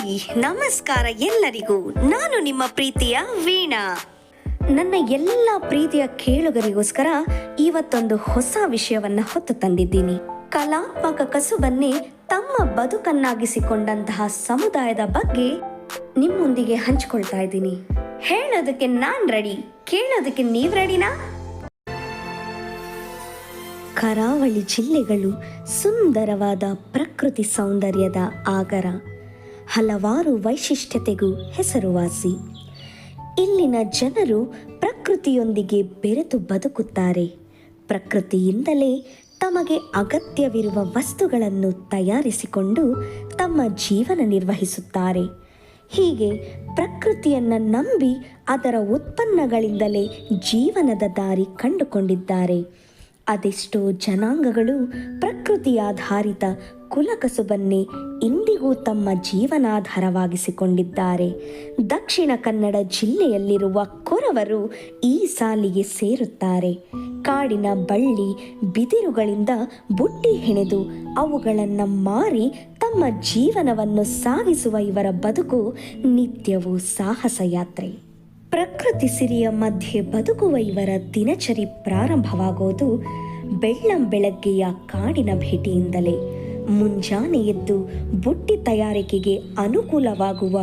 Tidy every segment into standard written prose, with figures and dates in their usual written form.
Hi ನಮಸ್ಕಾರ ಎಲ್ಲರಿಗೂ. ನಾನು ನಿಮ್ಮ ಪ್ರೀತಿಯ ವೀಣಾ. ನನ್ನ ಎಲ್ಲ ಪ್ರೀತಿಯ ಕೇಳುಗರಿಗೋಸ್ಕರ ಇವತ್ತೊಂದು ಹೊಸ ವಿಷಯವನ್ನ ಹೊತ್ತು ತಂದಿದ್ದೀನಿ. ಕಲಾತ್ಮಕ ಕಸುಬನ್ನೇ ತಮ್ಮ ಬದುಕನ್ನಾಗಿಸಿಕೊಂಡಂತಹ ಸಮುದಾಯದ ಬಗ್ಗೆ ನಿಮ್ಮೊಂದಿಗೆ ಹಂಚಿಕೊಳ್ತಾ ಇದ್ದೀನಿ. ಹೇಳೋದಕ್ಕೆ ನಾನ್ ರೆಡಿ, ಕೇಳೋದಕ್ಕೆ ನೀವ್ ರೆಡಿನಾ? ಕರಾವಳಿ ಜಿಲ್ಲೆಗಳು ಸುಂದರವಾದ ಪ್ರಕೃತಿ ಸೌಂದರ್ಯದ ಆಗರ, ಹಲವಾರು ವೈಶಿಷ್ಟ್ಯತೆಗೂ ಹೆಸರುವಾಸಿ. ಇಲ್ಲಿನ ಜನರು ಪ್ರಕೃತಿಯೊಂದಿಗೆ ಬೆರೆತು ಬದುಕುತ್ತಾರೆ. ಪ್ರಕೃತಿಯಿಂದಲೇ ತಮಗೆ ಅಗತ್ಯವಿರುವ ವಸ್ತುಗಳನ್ನು ತಯಾರಿಸಿಕೊಂಡು ತಮ್ಮ ಜೀವನ ನಿರ್ವಹಿಸುತ್ತಾರೆ. ಹೀಗೆ ಪ್ರಕೃತಿಯನ್ನು ನಂಬಿ ಅದರ ಉತ್ಪನ್ನಗಳಿಂದಲೇ ಜೀವನದ ದಾರಿ ಕಂಡುಕೊಂಡಿದ್ದಾರೆ. ಅದೆಷ್ಟೋ ಜನಾಂಗಗಳು ಪ್ರಕೃತಿಯಾಧಾರಿತ ಕುಲಕಸುಬನ್ನೇ ಇಂದಿಗೂ ತಮ್ಮ ಜೀವನಾಧಾರವಾಗಿಸಿಕೊಂಡಿದ್ದಾರೆ. ದಕ್ಷಿಣ ಕನ್ನಡ ಜಿಲ್ಲೆಯಲ್ಲಿರುವ ಕೊರವರು ಈ ಸಾಲಿಗೆ ಸೇರುತ್ತಾರೆ. ಕಾಡಿನ ಬಳ್ಳಿ ಬಿದಿರುಗಳಿಂದ ಬುಟ್ಟಿ ಹೆಣೆದು ಅವುಗಳನ್ನು ಮಾರಿ ತಮ್ಮ ಜೀವನವನ್ನು ಸಾಗಿಸುವ ಇವರ ಬದುಕು ನಿತ್ಯವೂ ಸಾಹಸ ಯಾತ್ರೆ. ಪ್ರಕೃತಿ ಸಿರಿಯ ಮಧ್ಯೆ ಬದುಕುವ ಇವರ ದಿನಚರಿ ಪ್ರಾರಂಭವಾಗೋದು ಬೆಳ್ಳಂಬೆಳಗ್ಗೆಯ ಕಾಡಿನ ಭೇಟಿಯಿಂದಲೇ. ಮುಂಜಾನೆ ಎದ್ದು ಬುಟ್ಟಿ ತಯಾರಿಕೆಗೆ ಅನುಕೂಲವಾಗುವ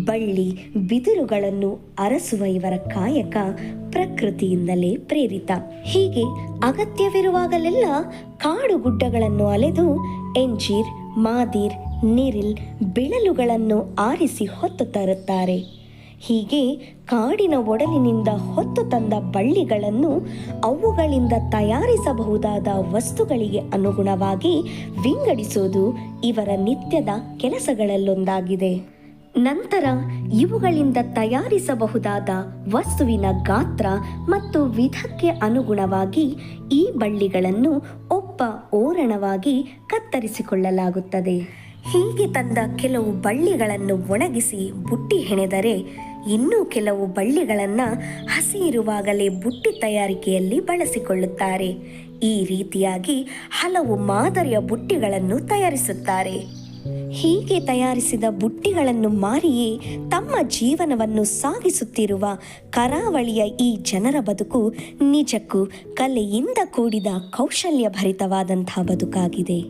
ಬಳ್ಳಿ ಬಿದಿರುಗಳನ್ನು ಅರಸುವ ಇವರ ಕಾಯಕ ಪ್ರಕೃತಿಯಿಂದಲೇ ಪ್ರೇರಿತ. ಹೀಗೆ ಅಗತ್ಯವಿರುವಾಗಲೆಲ್ಲ ಕಾಡು ಗುಡ್ಡಗಳನ್ನು ಅಲೆದು ಎಂಜೀರ್, ಮಾದೀರ್, ನಿರಿಲ್, ಬಿಳಲುಗಳನ್ನು ಆರಿಸಿ ಹೊತ್ತು ತರುತ್ತಾರೆ. ಹೀಗೆ ಕಾಡಿನ ಒಡಲಿನಿಂದ ಹೊತ್ತು ತಂದ ಬಳ್ಳಿಗಳನ್ನು ಅವುಗಳಿಂದ ತಯಾರಿಸಬಹುದಾದ ವಸ್ತುಗಳಿಗೆ ಅನುಗುಣವಾಗಿ ವಿಂಗಡಿಸುವುದು ಇವರ ನಿತ್ಯದ ಕೆಲಸಗಳಲ್ಲೊಂದಾಗಿದೆ. ನಂತರ ಇವುಗಳಿಂದ ತಯಾರಿಸಬಹುದಾದ ವಸ್ತುವಿನ ಗಾತ್ರ ಮತ್ತು ವಿಧಕ್ಕೆ ಅನುಗುಣವಾಗಿ ಈ ಬಳ್ಳಿಗಳನ್ನು ಓರಣವಾಗಿ ಕತ್ತರಿಸಿಕೊಳ್ಳಲಾಗುತ್ತದೆ. ಹೀಗೆ ತಂದ ಕೆಲವು ಬಳ್ಳಿಗಳನ್ನು ಒಣಗಿಸಿ ಬುಟ್ಟಿ ಹೆಣೆದರೆ ಇನ್ನೂ ಕೆಲವು ಬಳ್ಳಿಗಳನ್ನು ಹಸಿ ಇರುವಾಗಲೇ ಬುಟ್ಟಿ ತಯಾರಿಕೆಯಲ್ಲಿ ಬಳಸಿಕೊಳ್ಳುತ್ತಾರೆ. ಈ ರೀತಿಯಾಗಿ ಹಲವು ಮಾದರಿಯ ಬುಟ್ಟಿಗಳನ್ನು ತಯಾರಿಸುತ್ತಾರೆ. ಹೀಗೆ ತಯಾರಿಸಿದ ಬುಟ್ಟಿಗಳನ್ನು ಮಾರಿಯೇ ತಮ್ಮ ಜೀವನವನ್ನು ಸಾಗಿಸುತ್ತಿರುವ ಕರಾವಳಿಯ ಈ ಜನರ ಬದುಕು ನಿಜಕ್ಕೂ ಕಲೆಯಿಂದ ಕೂಡಿದ ಕೌಶಲ್ಯ ಭರಿತವಾದಂಥ ಬದುಕಾಗಿದೆ.